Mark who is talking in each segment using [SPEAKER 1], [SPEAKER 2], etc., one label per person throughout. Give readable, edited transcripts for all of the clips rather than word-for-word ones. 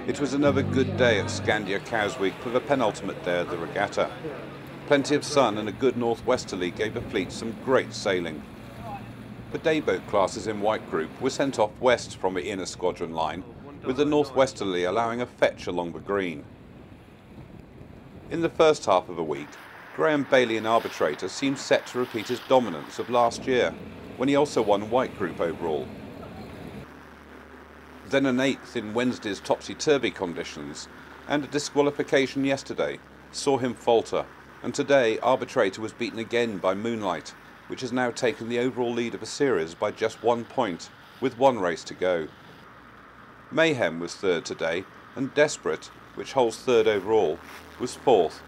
[SPEAKER 1] It was another good day at Skandia Cowes week for the penultimate day of the regatta. Plenty of sun and a good northwesterly gave the fleet some great sailing. The dayboat classes in White Group were sent off west from the inner squadron line, with the northwesterly allowing a fetch along the green. In the first half of the week, Graham Bailey in Arbitrator seemed set to repeat his dominance of last year, when he also won White Group overall. Then an 8th in Wednesday's topsy-turvy conditions, and a disqualification yesterday saw him falter, and today Arbitrator was beaten again by Moonlight, which has now taken the overall lead of the series by just 1 point, with 1 race to go. Mayhem was 3rd today, and Desperate, which holds 3rd overall, was 4th.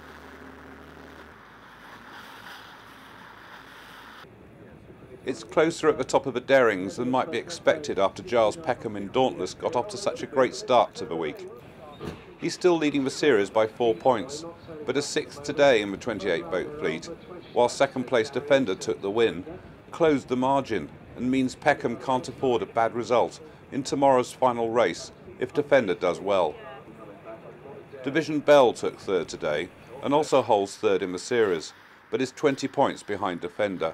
[SPEAKER 1] It's closer at the top of the Darings than might be expected after Giles Peckham in Dauntless got off to such a great start to the week. He's still leading the series by 4 points, but a 6th today in the 28-boat fleet, while second-place Defender took the win, closed the margin and means Peckham can't afford a bad result in tomorrow's final race if Defender does well. Division Bell took 3rd today and also holds 3rd in the series, but is 20 points behind Defender.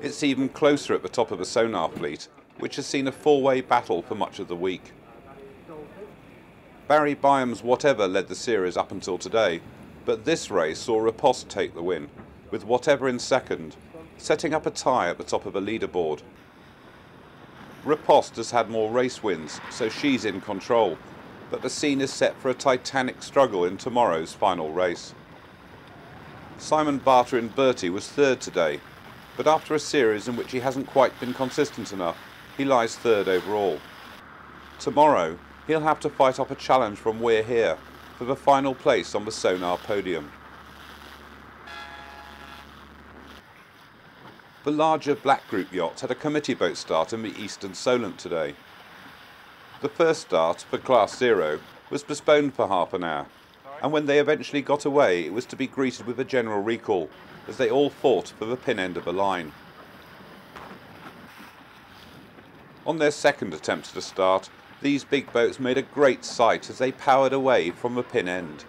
[SPEAKER 1] It's even closer at the top of the sonar fleet, which has seen a 4-way battle for much of the week. Barry Byam's Whatever led the series up until today, but this race saw Riposte take the win, with Whatever in second, setting up a tie at the top of the leaderboard. Riposte has had more race wins, so she's in control, but the scene is set for a titanic struggle in tomorrow's final race. Simon Barter in Bertie was 3rd today, but after a series in which he hasn't quite been consistent enough, he lies 3rd overall. Tomorrow, he'll have to fight off a challenge from We're Here for the final place on the sonar podium. The larger Black Group yachts had a committee boat start in the Eastern Solent today. The first start, for Class 0, was postponed for half an hour, and when they eventually got away it was to be greeted with a general recall, as they all fought for the pin end of the line. On their second attempt at a start, these big boats made a great sight as they powered away from the pin end.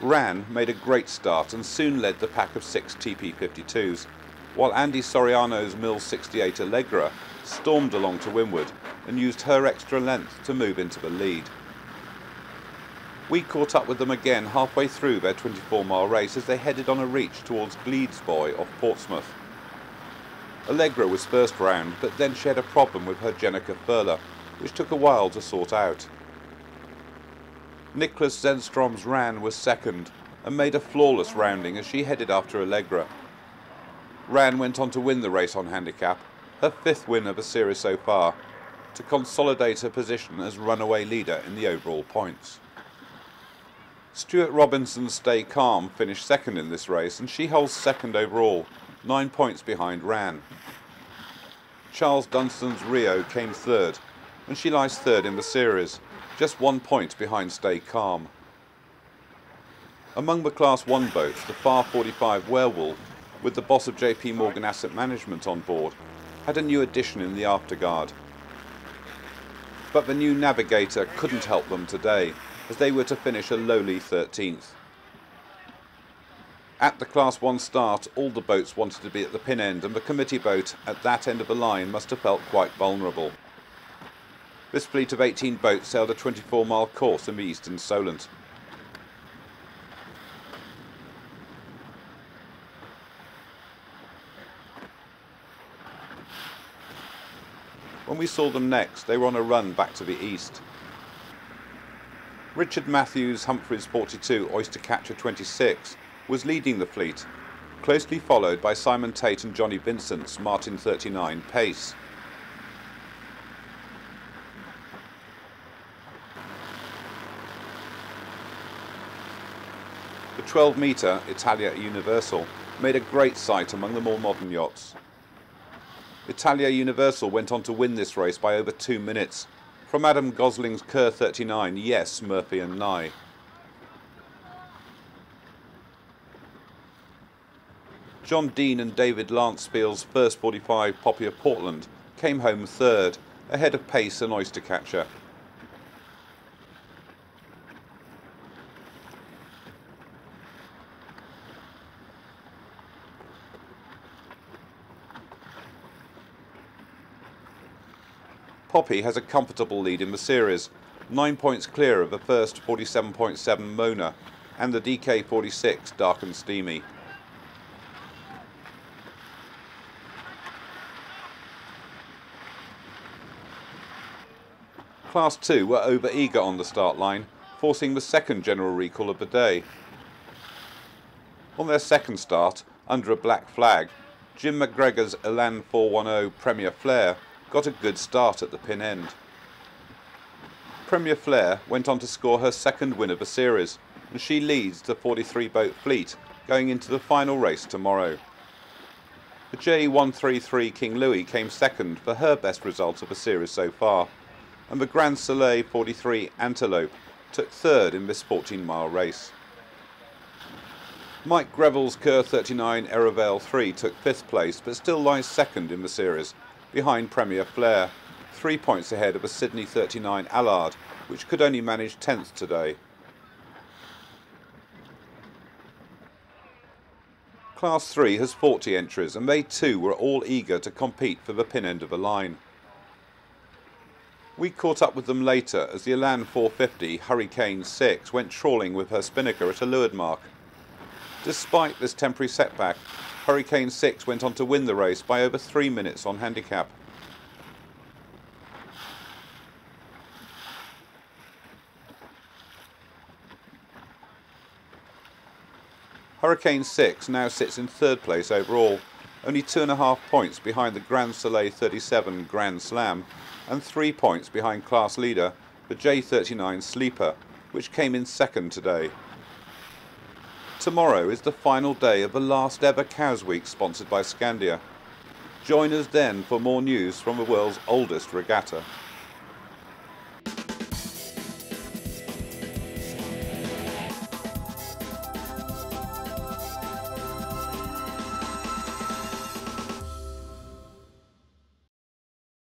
[SPEAKER 1] Ran made a great start and soon led the pack of 6 TP52s, while Andy Soriano's Mill 68 Allegra stormed along to windward and used her extra length to move into the lead. We caught up with them again halfway through their 24-mile race as they headed on a reach towards Gledesboy off Portsmouth. Allegra was first round, but then she had a problem with her Jenica furler, which took a while to sort out. Nicholas Zenstrom's Ran was second and made a flawless rounding as she headed after Allegra. Ran went on to win the race on handicap, her 5th win of the series so far, to consolidate her position as runaway leader in the overall points. Stuart Robinson's Stay Calm finished second in this race and she holds 2nd overall, 9 points behind Ran. Charles Dunstan's Rio came 3rd and she lies 3rd in the series, just 1 point behind Stay Calm. Among the Class 1 boats, the Far 45 Werewolf, with the boss of JP Morgan Asset Management on board, had a new addition in the afterguard. But the new Navigator couldn't help them today, as they were to finish a lowly 13th. At the Class 1 start, all the boats wanted to be at the pin end, and the committee boat at that end of the line must have felt quite vulnerable. This fleet of 18 boats sailed a 24-mile course in the Eastern Solent. When we saw them next, they were on a run back to the east. Richard Matthews Humphreys 42 Oystercatcher 26 was leading the fleet, closely followed by Simon Tate and Johnny Vincent's Martin 39 Pace. The 12-metre Italia Universal made a great sight among the more modern yachts. Italia Universal went on to win this race by over 2 minutes, from Adam Gosling's Kerr 39, Yes, Murphy and Nye. John Dean and David Lancespiel's first 45 Poppy of Portland came home third, ahead of Pace and Oystercatcher. Poppy has a comfortable lead in the series, 9 points clear of the first 47.7 Mona and the DK46 Dark and Steamy. Class 2 were over-eager on the start line, forcing the second general recall of the day. On their second start, under a black flag, Jim McGregor's Elan 410 Premier Flare got a good start at the pin end. Premier Flare went on to score her second win of the series, and she leads the 43-boat fleet going into the final race tomorrow. The J133 King Louis came second for her best result of the series so far, and the Grand Soleil 43 Antelope took third in this 14-mile race. Mike Greville's Kerr 39 Eravale 3 took fifth place, but still lies second in the series, behind Premier Flare, 3 points ahead of a Sydney 39 Allard, which could only manage 10th today. Class 3 has 40 entries, and they too were all eager to compete for the pin end of the line. We caught up with them later as the Elan 450 Hurricane 6 went trawling with her spinnaker at a leeward mark. Despite this temporary setback, Hurricane 6 went on to win the race by over 3 minutes on handicap. Hurricane 6 now sits in third place overall, only 2.5 points behind the Grand Soleil 37 Grand Slam and 3 points behind class leader, the J39 Sleeper, which came in second today. Tomorrow is the final day of the last ever Cowes Week sponsored by Skandia. Join us then for more news from the world's oldest regatta.